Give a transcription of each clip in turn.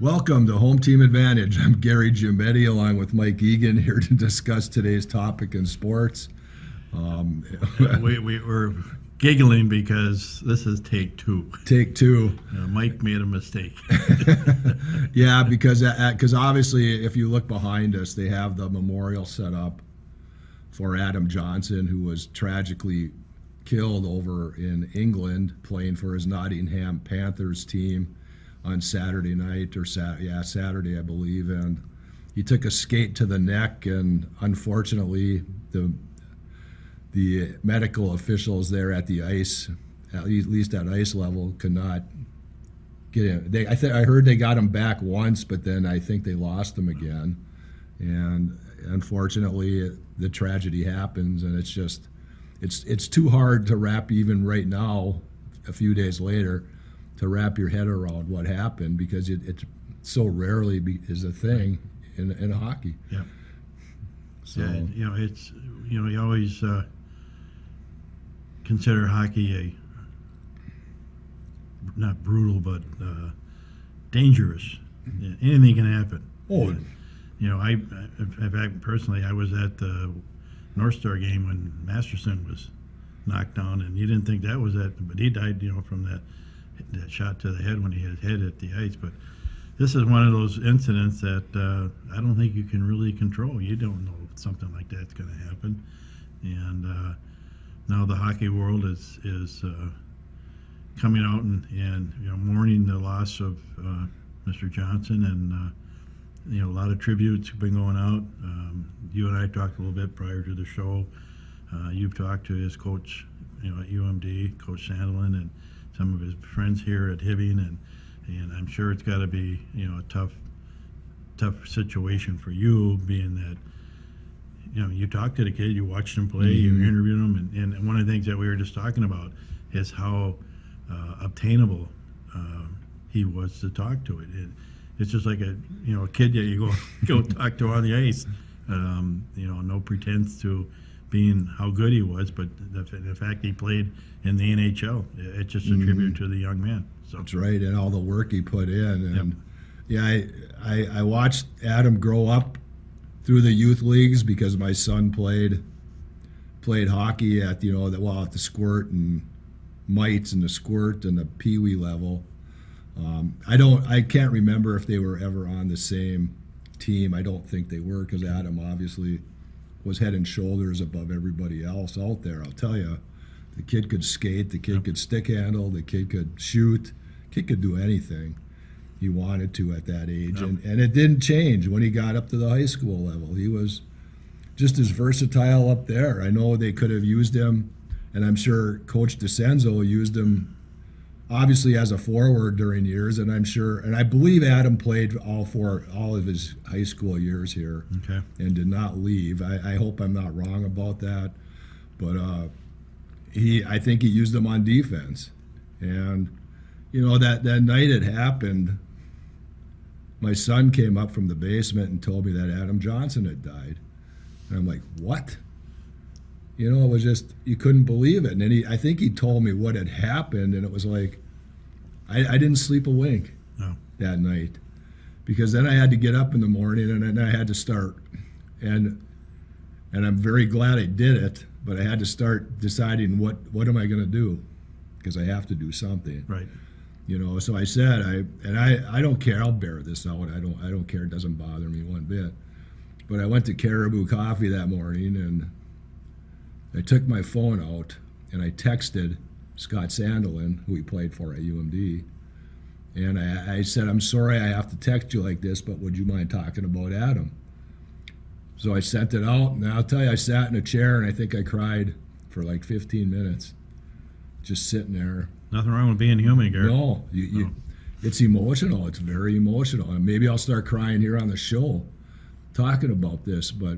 Welcome to Home Team Advantage. I'm Gary Giambetti along with Mike Egan here to discuss today's topic in sports. We're giggling because this is take two. Take two. Mike made a mistake. Yeah, because obviously if you look behind us, they have the memorial set up for Adam Johnson, who was tragically killed over in England playing for his Nottingham Panthers team on Saturday night, or Saturday, I believe, and he took a skate to the neck, and unfortunately, the medical officials there at the ice, at least at ice level, could not get him. I heard they got him back once, but then I think they lost him again, and unfortunately, the tragedy happens, and it's too hard to wrap even right now, a few days later, to wrap your head around what happened, because it so rarely is a thing in hockey. Yeah. So yeah, it's you always consider hockey not brutal but dangerous. Anything can happen. Oh. In fact, personally, I was at the North Star game when Masterson was knocked down, and you didn't think that was it, but he died, from that shot to the head when he hit his head at the ice. But this is one of those incidents that I don't think you can really control. You don't know if something like that's going to happen. And now the hockey world is coming out and mourning the loss of Mr. Johnson, and a lot of tributes have been going out. You and I talked a little bit prior to the show. You've talked to his coach, at UMD, Coach Sandelin, and some of his friends here at Hibbing, and I'm sure it's got to be a tough situation for you, being that you talked to the kid, you watched him play, you interviewed him, and one of the things that we were just talking about is how obtainable he was to talk to. It's just like a kid that you go talk to on the ice. No pretense to being how good he was, but the fact he played in the NHL, it's just a tribute to the young man. So that's right, and all the work he put in. And I watched Adam grow up through the youth leagues, because my son played hockey at at the Squirt and Mites and the Squirt and the Pee Wee level. I can't remember if they were ever on the same team. I don't think they were, because Adam obviously was head and shoulders above everybody else out there. I'll tell you, the kid could skate, the kid could stick handle, the kid could shoot, the kid could do anything he wanted to at that age. And it didn't change when he got up to the high school level. He was just as versatile up there. I know they could have used him, and I'm sure Coach DeCenzo used him obviously as a forward during years, and I believe Adam played all of his high school years here. Okay. And did not leave. I hope I'm not wrong about that, but I think he used him on defense. And that night it happened, my son came up from the basement and told me that Adam Johnson had died, and I'm like, what? It was just, you couldn't believe it. And then I think he told me what had happened, and it was like, I didn't sleep a wink that night, because then I had to get up in the morning, and then I had to start, and I'm very glad I did it, but I had to start deciding what am I going to do, because I have to do something. Right. So I said, I don't care, I'll bear this out. I don't care, it doesn't bother me one bit. But I went to Caribou Coffee that morning, and I took my phone out and I texted Scott Sandelin, who he played for at UMD, and I said, I'm sorry I have to text you like this, but would you mind talking about Adam? So I sent it out, and I'll tell you, I sat in a chair and I think I cried for like 15 minutes, just sitting there. Nothing wrong with being human, Gary. No, it's emotional. It's very emotional, and maybe I'll start crying here on the show talking about this, but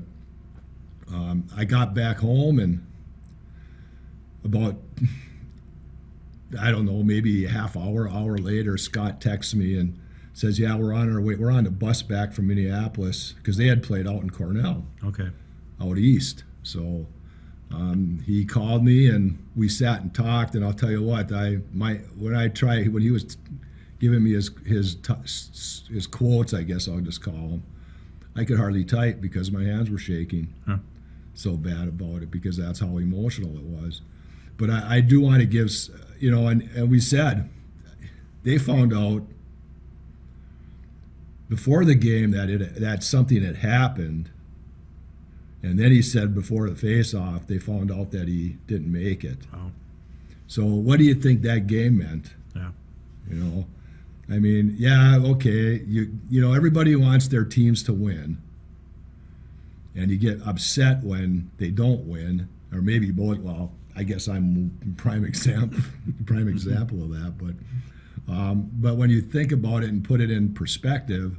I got back home, and about, I don't know, maybe a half hour later, Scott texts me and says, yeah, we're on our way. We're on the bus back from Minneapolis, because they had played out in Cornell. Okay. Out east. So he called me, and we sat and talked, and I'll tell you what, when he was giving me his quotes, I guess I'll just call them. I could hardly type because my hands were shaking Huh. so bad about it, because that's how emotional it was. But I do want to give, and we said they found out before the game that something had happened, and then he said before the face-off they found out that he didn't make it. Wow. So what do you think that game meant? Yeah. I mean, yeah, okay, everybody wants their teams to win, and you get upset when they don't win, or maybe both. Well, I guess I'm prime example of that. But when you think about it and put it in perspective,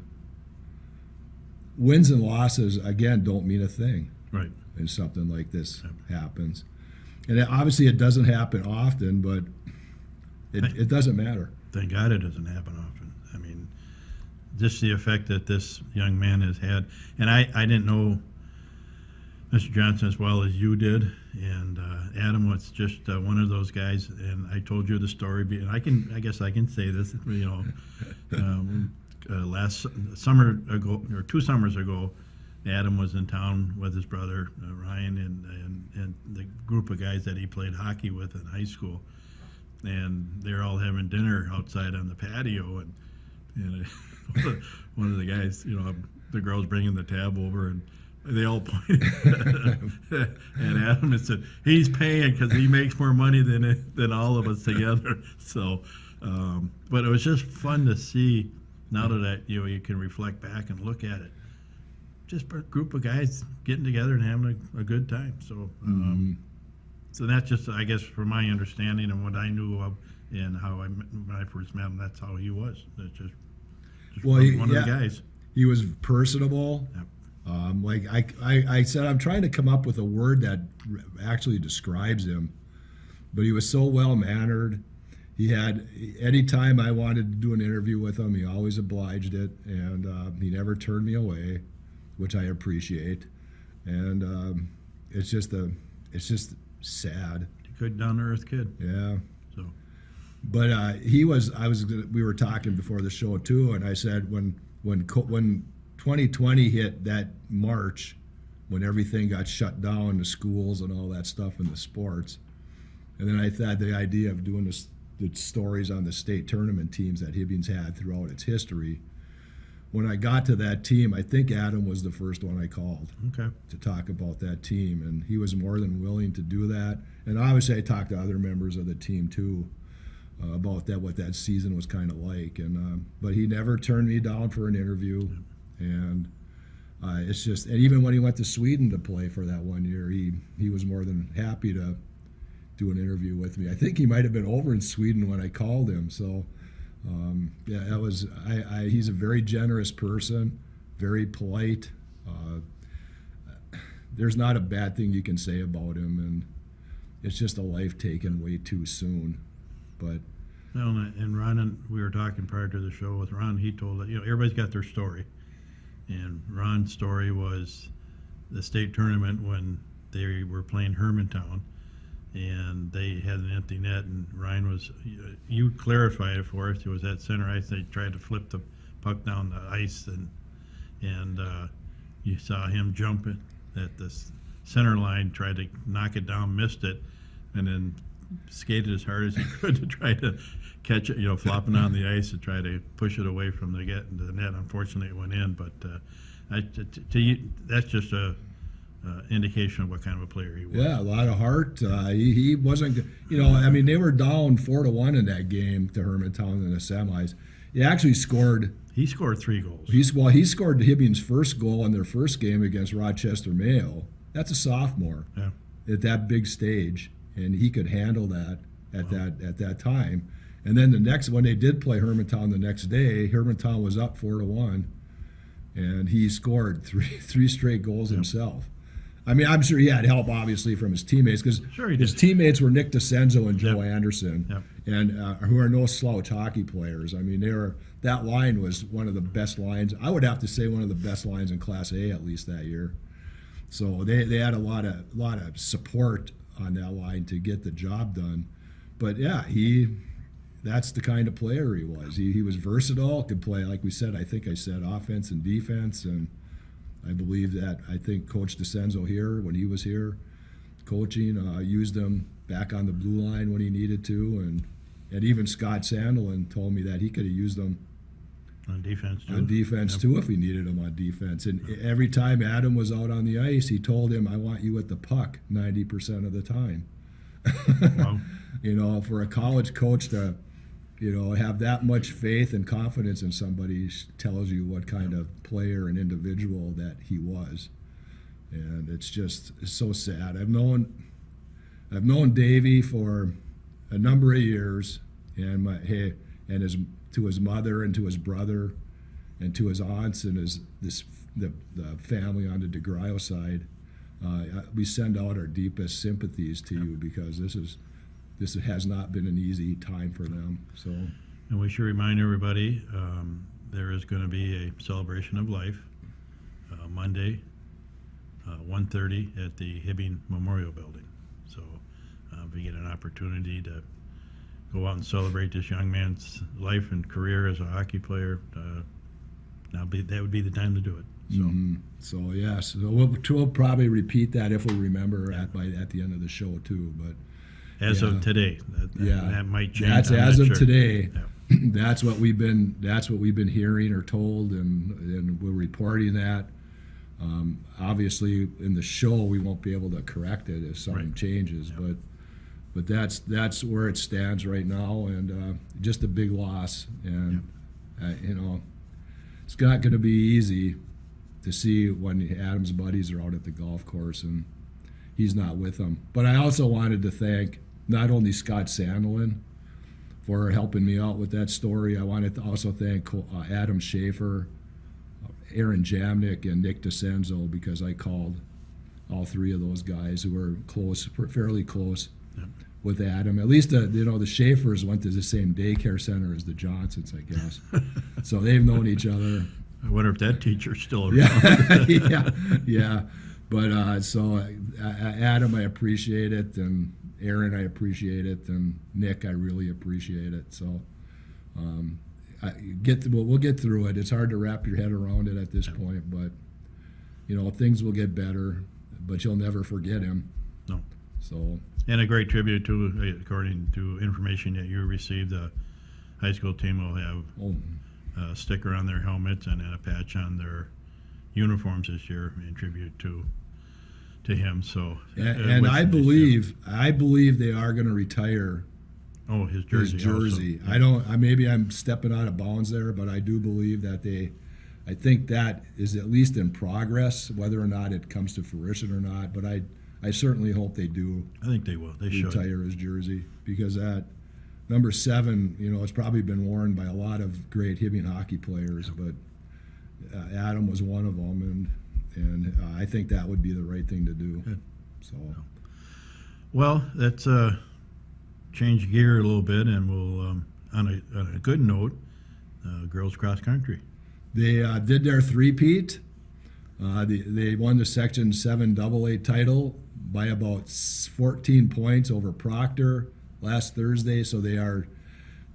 wins and losses again don't mean a thing. Right. And something like this happens, and obviously it doesn't happen often, but it doesn't matter. Thank God it doesn't happen often. I mean, just the effect that this young man has had. And I didn't know Mr. Johnson as well as you did. And Adam was just one of those guys. And I told you the story. And I guess I can say this, last summer ago, or 2 summers ago, Adam was in town with his brother, Ryan, and the group of guys that he played hockey with in high school. And they're all having dinner outside on the patio, and one of the guys, the girls bringing the tab over, and they all pointed at Adam and said, "He's paying because he makes more money than all of us together." So, but it was just fun to see. Now that you can reflect back and look at it, just a group of guys getting together and having a good time. So. So that's just, I guess, from my understanding and what I knew of and how when I first met him, that's how he was. That's just one of the guys. He was personable. Yep. I said, I'm trying to come up with a word that actually describes him, but he was so well-mannered. He had, anytime I wanted to do an interview with him, he always obliged it, and he never turned me away, which I appreciate. And it's just sad. Good down-to-earth kid. Yeah. So. But we were talking before the show too, and I said when 2020 hit that March, when everything got shut down, the schools and all that stuff and the sports, and then I thought the idea of doing the stories on the state tournament teams that Hibbings had throughout its history. When I got to that team, I think Adam was the first one I called to talk about that team, and he was more than willing to do that. And obviously I talked to other members of the team too about that, what that season was kind of like. And but he never turned me down for an interview, and it's just, and even when he went to Sweden to play for that one year, he was more than happy to do an interview with me. I think he might have been over in Sweden when I called him, so. Yeah, that was. He's a very generous person, very polite. There's not a bad thing you can say about him, and it's just a life taken way too soon. But And Ron, and we were talking prior to the show with Ron. He told that everybody's got their story, and Ron's story was the state tournament when they were playing Hermantown. And they had an empty net, and Ryan was, you clarified it for us, it was at center ice. They tried to flip the puck down the ice, and you saw him jump at the center line, tried to knock it down, missed it, and then skated as hard as he could to try to catch it, flopping on the ice to try to push it away from the net. Unfortunately, it went in, but that's just a indication of what kind of a player he was. Yeah, a lot of heart. He wasn't, they were down 4-1 in that game to Hermantown in the semis. He actually scored. He scored 3 goals. He scored Hibbings' first goal in their first game against Rochester Mayo. That's a sophomore at that big stage, and he could handle that at that time. And then the next, when they did play Hermantown the next day, Hermantown was up 4-1, and he scored three straight goals himself. I mean, I'm sure he had help, obviously, from his teammates, because his teammates were Nick DeCenzo and Joe Anderson, and who are no slouch hockey players. I mean, that line was one of the best lines. I would have to say one of the best lines in Class A, at least that year. So they had a lot of support on that line to get the job done. But yeah, he that's the kind of player he was. He was versatile, could play, like we said, I think I said offense and defense, and I believe that, I think Coach DeCenzo here, when he was here coaching, used him back on the blue line when he needed to, and even Scott Sandelin told me that he could have used him On defense, too. on defense Yep. too if he needed him on defense. And every time Adam was out on the ice, he told him, "I want you at the puck 90% of the time." Wow. You know, for a college coach to, you know, have that much faith and confidence in somebody tells you what kind of player and individual that he was. And it's so sad. I've known Davey for a number of years, and to his mother and to his brother and to his aunts and the family on the DeGraio side. We send out our deepest sympathies to you, because this has not been an easy time for them. So, And we should remind everybody, there is going to be a celebration of life Monday, 1:30 at the Hibbing Memorial Building. So if you get an opportunity to go out and celebrate this young man's life and career as a hockey player, that would be the time to do it. So yes, so we'll probably repeat that if we remember at the end of the show too. But as yeah. of today, that might change. That's I'm as not of sure. today. Yeah. That's what we've been hearing or told, and we're reporting that. Obviously, in the show, we won't be able to correct it if something Right. changes, Yeah. but that's where it stands right now, and just a big loss. And you know, it's not going to be easy to see when Adam's buddies are out at the golf course and he's not with them. But I also wanted to thank not only Scott Sandelin for helping me out with that story. I wanted to also thank Adam Schaefer, Aaron Jamnick, and Nick DeCenzo, because I called all three of those guys who were fairly close Yep. with Adam. At least the Schaefers went to the same daycare center as the Johnsons, I guess. So they've known each other. I wonder if that teacher's still around. yeah. But so Adam, I appreciate it, and Aaron, I appreciate it, and Nick, I really appreciate it. So we'll get through it. It's hard to wrap your head around it at this point, but you know, things will get better. But you'll never forget him. No. So. And a great tribute to, according to information that you received, the high school team will have a sticker on their helmets and a patch on their uniforms this year in tribute to him. So, and I believe they are going to retire his jersey. his jersey. Also. Maybe I'm stepping out of bounds there, but I do believe that I think that is at least in progress, whether or not it comes to fruition or not. But I certainly hope they do. I think they will. They should retire his jersey, because that number 7, you know, it's probably been worn by a lot of great Hibbing hockey players, but Adam was one of them, and I think that would be the right thing to do. Good. So, Well, let's change gear a little bit, and we'll on a good note, girls cross country. they did their three-peat. They won the Section 7 AA title by about 14 points over Proctor last Thursday, so they are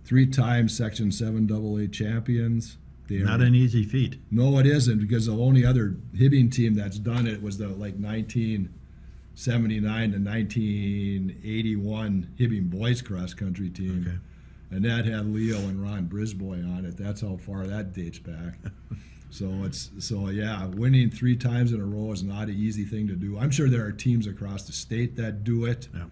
3-time Section 7 AA champions. Not an easy feat. No, it isn't, because the only other Hibbing team that's done it was the 1979 to 1981 Hibbing boys cross country team. Okay. And that had Leo and Ron Brisboy on it. That's how far that dates back. Winning 3 times in a row is not an easy thing to do. I'm sure there are teams across the state that do it, Yeah.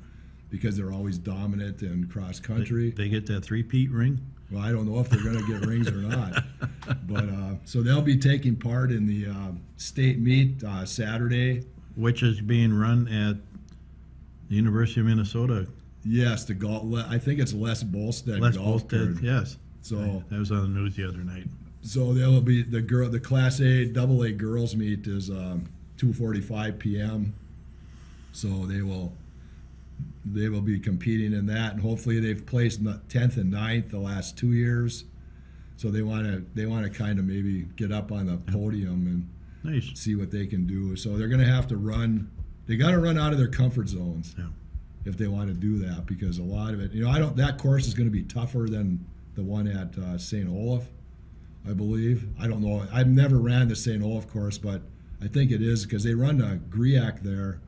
because they're always dominant in cross country. They get that 3-peat ring. Well, I don't know if they're going to get rings or not. But so they'll be taking part in the state meet Saturday. Which is being run at the University of Minnesota. Yes, the golf. I think it's Les Bolstead Les golf Bolstead, course. yes. So That was on the news the other night. so there will be the Class A AA girls meet is 2:45 p.m. So they will be competing in that, and hopefully they've placed 10th and 9th the last 2 years. So they want to kind of maybe get up on the podium and Nice. see what they can do. So they're going to have to run. They got to run out of their comfort zones. Yeah. if they want to do that, because a lot of it, that course is going to be tougher than the one at St. Olaf, I believe. I don't know. I've never ran the St. Olaf course, but I think it is, because they run a GRIAC there,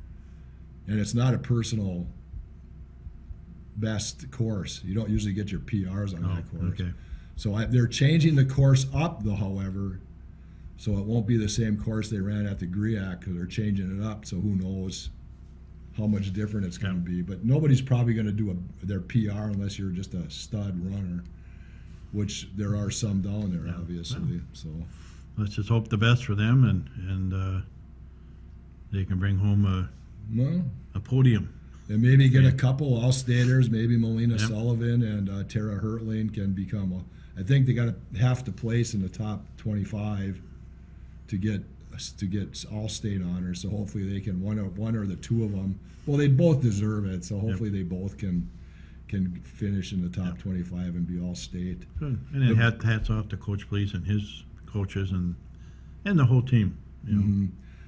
and it's not a personal best course. You don't usually get your PRs on that course. Okay. So they're changing the course up, though, however, so it won't be the same course they ran at the GRIAC, because they're changing it up, so who knows how much different it's going to be. But nobody's probably going to do their PR unless you're just a stud runner, which there are some down there, obviously. So Let's just hope the best for them, and they can bring home a podium. and maybe get a couple all-staters, maybe Melina Sullivan and Tara Hertling can become I think they got to have to place in the top 25 to get all-state honors. So hopefully they can one or the two of them. Well, they both deserve it. So hopefully they both can finish in the top 25 and be all-state. Good. And then hats off to Coach Please and his coaches and the whole team.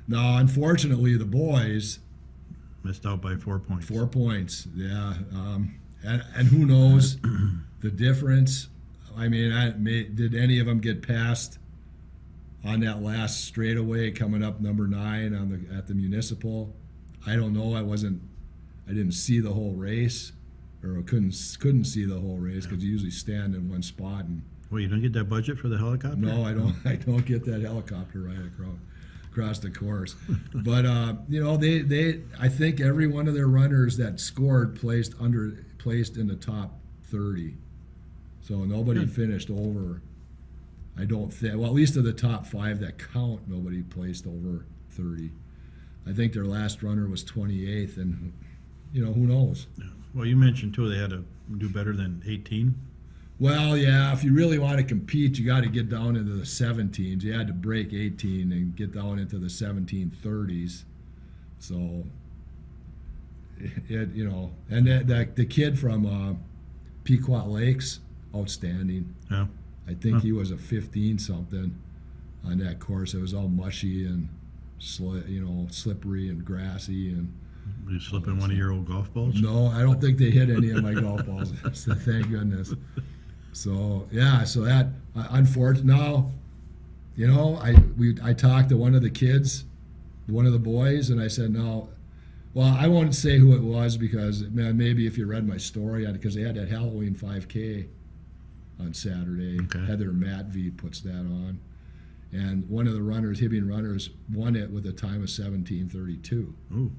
Now, unfortunately, the boys Missed out by 4 points. 4 points, yeah. And who knows the difference? I mean, did any of them get past on that last straightaway coming up number 9 at the municipal? I don't know. I didn't see the whole race, or I couldn't see the whole race, because you usually stand in one spot. And Well, you don't get that budget for the helicopter? no, I don't. I don't get that helicopter right across the course. But I think every one of their runners that scored placed in the top 30. So nobody finished over. I don't think. Well, at least of the top 5 that count, nobody placed over 30. I think their last runner was 28th, and who knows? Yeah. Well, you mentioned too they had to do better than 18. Well, yeah, if you really want to compete, you got to get down into the 17s. You had to break 18 and get down into the 1730s. So, and the kid from Pequot Lakes, outstanding. Yeah. I think he was a 15-something on that course. It was all mushy and slippery and grassy. And Were you slipping one of your old golf balls? no, I don't think they hit any of my golf balls. So thank goodness. So that unfortunate. Now, I talked to one of the kids, one of the boys, and I said, no. Well, I won't say who it was, because maybe if you read my story, because they had that Halloween 5K on Saturday. Okay. Heather Matvey puts that on, and one of the Hibbing runners won it with a time of 17:32. Ooh.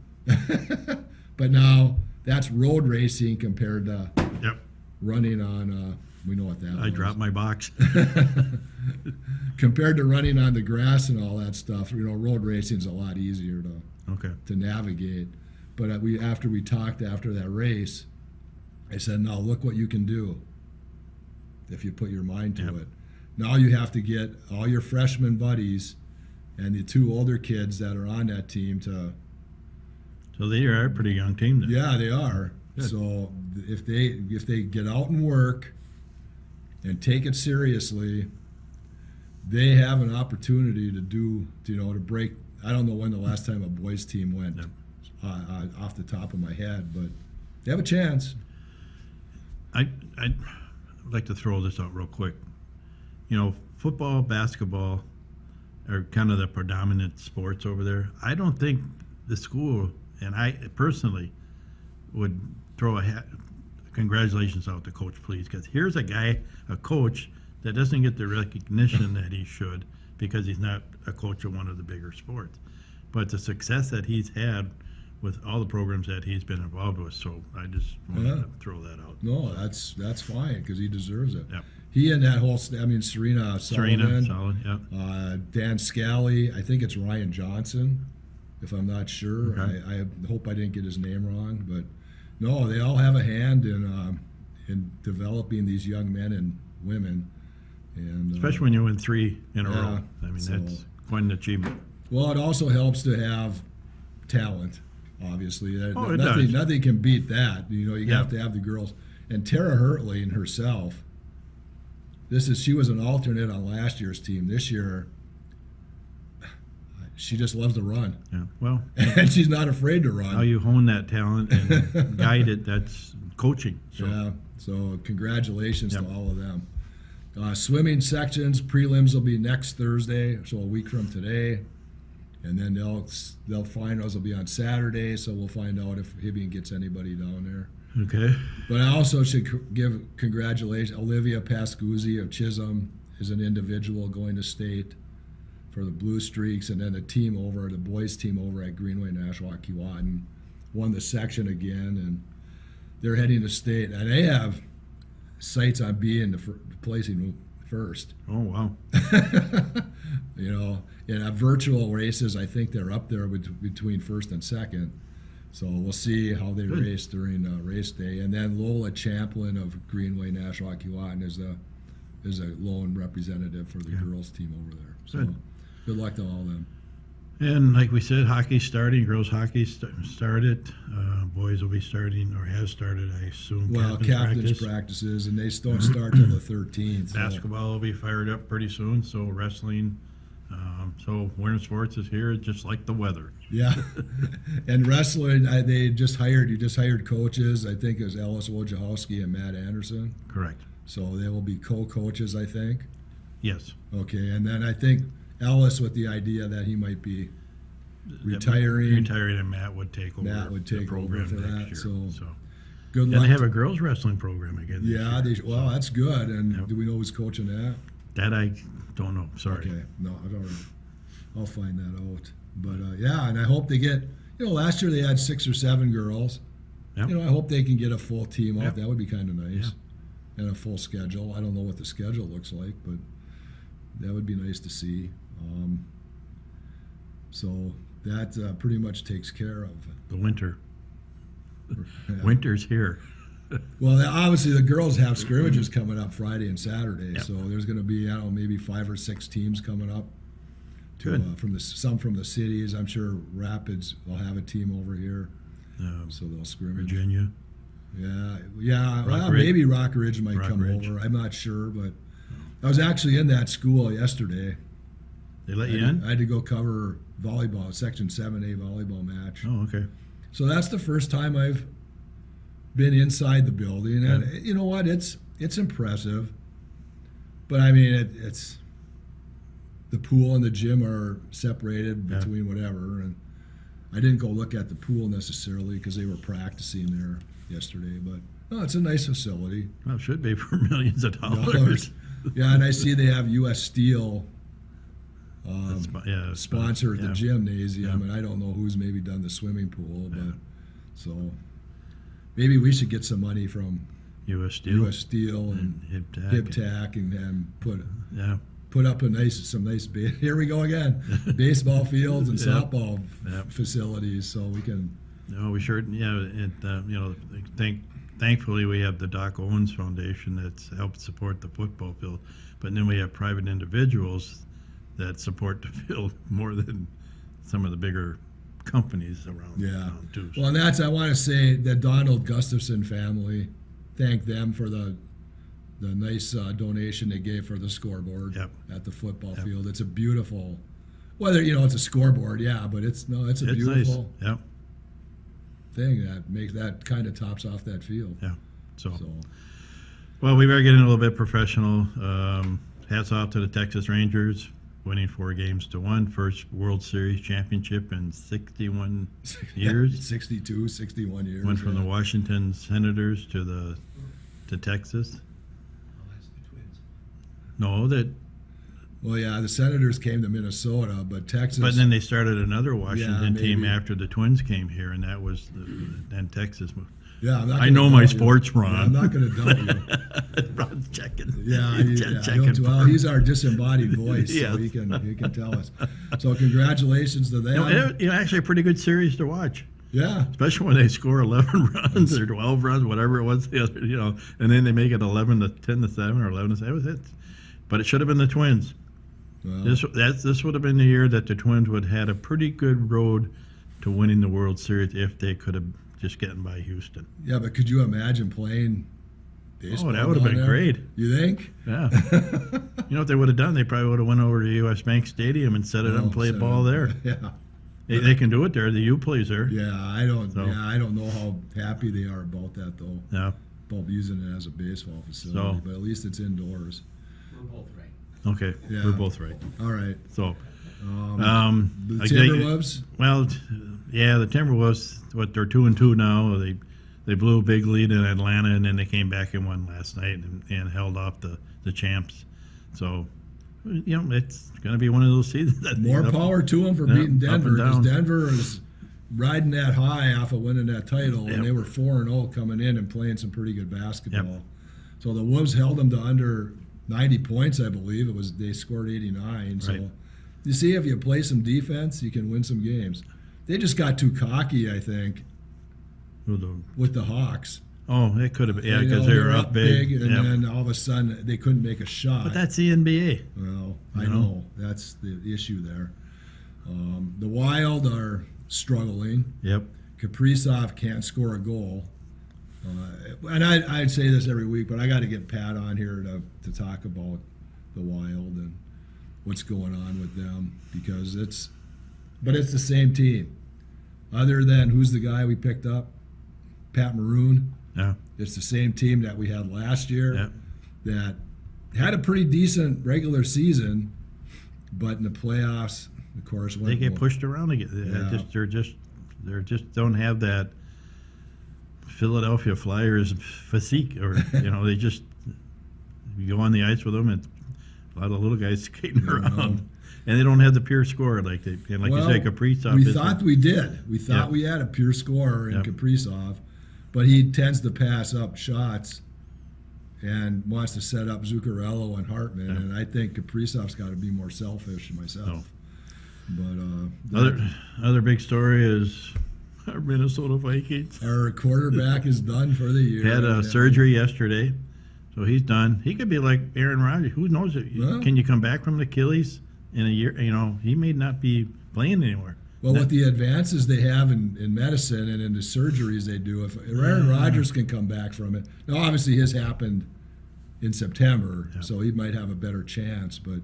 But now that's road racing compared to Yep. running on. We know what that. I was. dropped my box. Compared to running on the grass and all that stuff, road racing is a lot easier Okay. to navigate. But after we talked after that race, I said, "Now look what you can do if you put your mind to it. Now you have to get all your freshman buddies and the 2 older kids that are on that team to." So they are a pretty young team then. Yeah, they are. Good. So if they get out and work and take it seriously, they have an opportunity to break. I don't know when the last time a boys team went off the top of my head, but they have a chance. I'd like to throw this out real quick. Football, basketball are kind of the predominant sports over there. I don't think the school, and I personally would throw congratulations out to Coach Please, because here's a coach that doesn't get the recognition that he should, because he's not a coach of one of the bigger sports. But the success that he's had with all the programs that he's been involved with, so I just wanted to throw that out. No, that's fine, because he deserves it. Yep. He and that whole, Serena Sullivan, solid, yeah. Dan Scally, I think it's Ryan Johnson, if I'm not sure. Okay. I hope I didn't get his name wrong, but no, they all have a hand in developing these young men and women, and Especially when you win 3 in a yeah, row. I mean, that's quite an achievement. well, it also helps to have talent. Obviously, It does. nothing can beat that. You Yeah. have to have the girls. And Tara Hertling herself. She was an alternate on last year's team. This year, she just loves to run, Yeah. Well, and she's not afraid to how run. you hone that talent and guide it, that's coaching. So, Yeah. So congratulations Yep. to all of them. Swimming sections prelims will be next Thursday, so a week from today, and then they'll finals will be on Saturday. So we'll find out if Hibbing gets anybody down there. okay. But I also should give congratulations. Olivia Pascuzzi of Chisholm is an individual going to state for the Blue Streaks, and then the boys team over at Greenway Nashwauk Keewatin won the section again, and they're heading to state. And they have sights on being placing first. Oh, wow. You know, in virtual races, I think they're up there between first and second. So we'll see how they Good. race during race day. And then Lola Champlin of Greenway Nashwauk Keewatin is a lone representative for the girls team over there. So Good. good luck to all of them. And like we said, hockey's starting. Girls hockey started. Boys will be starting, or has started, I assume. Well, captain's practice. practices, and they don't start till the 13th. So. Basketball will be fired up pretty soon. So wrestling. So winter sports is here, just like the weather. Yeah, and wrestling, you just hired coaches. I think it was Ellis Wojciechowski and Matt Anderson. Correct. So they will be co-coaches, I think. Yes. Okay, and then I think Ellis with the idea that he might be retiring. Retiring, and Matt would take over. Matt would the take over program for next that, year. so good And luck. they have a girls wrestling program again. This Yeah, year. well, that's good. And Yep. do we know who's coaching that? That I don't know. Sorry. Okay, no, I don't. I'll find that out. But yeah, and I hope they get. Last year they had 6 or 7 girls. Yep. I hope they can get a full team out. Yep. That would be kind of nice. Yeah. And a full schedule. I don't know what the schedule looks like, but that would be nice to see. So that pretty much takes care of. The winter. Yeah. Winter's here. Well, obviously the girls have scrimmages coming up Friday and Saturday, Yep. so there's going to be maybe 5 or 6 teams coming up. Good. Some from the cities. I'm sure Rapids will have a team over here, so they'll scrimmage. Virginia. Yeah. Rock Well, Ridge. maybe Rock Ridge might Rock come Ridge. over. I'm not sure, but I was actually in that school yesterday. They let you in? I had to go cover volleyball, Section 7A volleyball match. Oh, okay. So that's the first time I've been inside the building, and you know what? It's impressive, but I mean it's the pool and the gym are separated Yeah. between whatever, and I didn't go look at the pool necessarily because they were practicing there yesterday. But it's a nice facility. Well, it should be for millions of dollars. Yeah, and I see they have U.S. Steel Yeah, sponsor the yeah. gymnasium, Yeah. and I don't know who's maybe done the swimming pool, but so maybe we should get some money from U.S. Steel. U.S. Steel and Hip Hip-Tac and Yeah. put up some nice here we go again, baseball fields and Yep. softball Yep. facilities, so we can. No, we sure. Yeah. Thankfully, we have the Doc Owens Foundation that's helped support the football field, but then we have private individuals that support the field more than some of the bigger companies around town too. So, Well, and I want to say the Donald Gustafson family, thank them for the nice donation they gave for the scoreboard Yep. at the football Yep. field. It's a beautiful, whether it's a scoreboard, yeah, but it's a it's beautiful nice. Yep. thing that kind of tops off that field. Yeah. So, So well, we better get in a little bit professional. Hats off to the Texas Rangers, winning 4-1, first World Series championship in 61 years. 62, 61 years. Went from yeah. the Washington Senators to Texas. No, Well, yeah, the Senators came to Minnesota, but Texas. but then they started another Washington team maybe. after the Twins came here, and that was then Texas moved. yeah, I'm not I gonna know my doubt you. sports, Yeah, Ron. I'm not going to doubt you. Ron's checking. Yeah, Checking. well, he's our disembodied voice, Yes. so he can tell us. So congratulations to them. Actually, a pretty good series to watch, Yeah, especially when they score 11 runs or 12 runs, whatever it was the other, and then they make it 11 to 10 to 7 or 11 to 7. But it should have been the Twins. well, This would have been the year that the Twins would have had a pretty good road to winning the World Series if they could have just gotten by Houston. yeah, but could you imagine playing baseball. that would have down been there. great. You think? Yeah. You know what they would have done? They probably would have went over to U.S. Bank Stadium and set it up and played set ball up. there. Yeah. They can do it there. The U plays there. Yeah, I don't. So- Yeah, I don't know how happy they are about that though. Yeah. About using it as a baseball facility, So- but at least it's indoors. We're both right. Okay. Yeah. We're both right. All right. So, The I think- Timberwolves. well, yeah, the Timberwolves, they're 2-2 now. They blew a big lead in Atlanta, and then they came back and won last night and held off the champs. So, you know, it's going to be one of those seasons. That More power to them for Yeah, beating up and Denver, because down. Denver is riding that high off of winning that title, Yep. and they were 4-0 coming in and playing some pretty good basketball. Yep. So the Wolves held them to under 90 points, I believe. They scored 89. So Right. you see, if you play some defense, you can win some games. They just got too cocky, I think, with the Hawks. Oh, it could have been. Yeah, You know, because they were up big. and Yep. then all of a sudden they couldn't make a shot. But that's the NBA. Well, I You know? know that's the issue there. The Wild are struggling. Yep. Kaprizov can't score a goal. And I'd say this every week, but I got to get Pat on here to talk about the Wild and what's going on with them, because it's the same team. Other than who's the guy we picked up, Pat Maroon. Yeah. It's the same team that we had last year Yep. that had a pretty decent regular season, but in the playoffs, of course, They get pushed around again. They're just don't have that Philadelphia Flyers physique, or they just, you go on the ice with them and a lot of little guys skating Yeah, around, no. and they don't have the pure score like you say, Kaprizov. We is thought we did. We thought Yep. we had a pure scorer in Yep. Kaprizov, but he tends to pass up shots and wants to set up Zuccarello and Hartman, Yep. and I think Kaprizov's got to be more selfish myself. But Other big story is our Minnesota Vikings our quarterback is done for the year. had a Yeah. surgery yesterday, so he's done. He could be like Aaron Rodgers. Who knows? Well- Can you come back from the Achilles in a year? He may not be playing anymore. Well, with the advances they have in medicine and in the surgeries they do, if Aaron Rodgers can come back from it, now obviously his happened in September, so he might have a better chance. But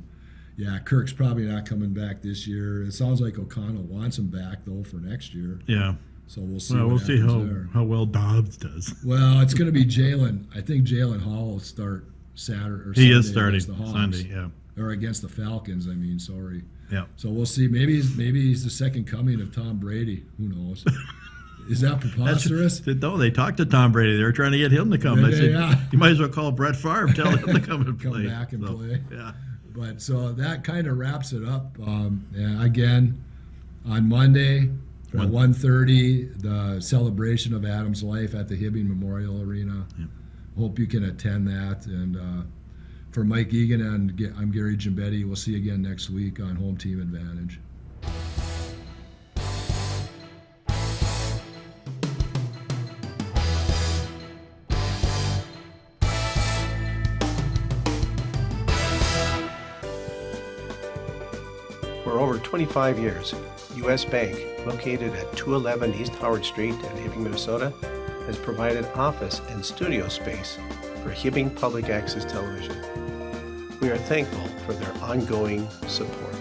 yeah, Kirk's probably not coming back this year. It sounds like O'Connell wants him back though for next year, Yeah. so we'll see. Well, what we'll see happens there. how well Dobbs does. Well, it's going to be Jalen. I think Jalen Hall will start Saturday or He Sunday is starting against the Hawks. Sunday. Yeah. Or against the Falcons. I mean, sorry. Yeah. So we'll see. Maybe he's the second coming of Tom Brady. Who knows? Is that preposterous? No, they talked to Tom Brady. They were trying to get him to come. Yeah, I said, yeah. you might as well call Brett Favre, tell him to come and Come play. back and play. Yeah. But so that kind of wraps it up. And again, on Monday at 1:30, the celebration of Adam's life at the Hibbing Memorial Arena. Yep. Hope you can attend that. And for Mike Egan, and I'm Gary Gimbetti. We'll see you again next week on Home Team Advantage. For over 25 years, U.S. Bank, located at 211 East Howard Street in Hibbing, Minnesota, has provided office and studio space for Hibbing Public Access Television. We are thankful for their ongoing support.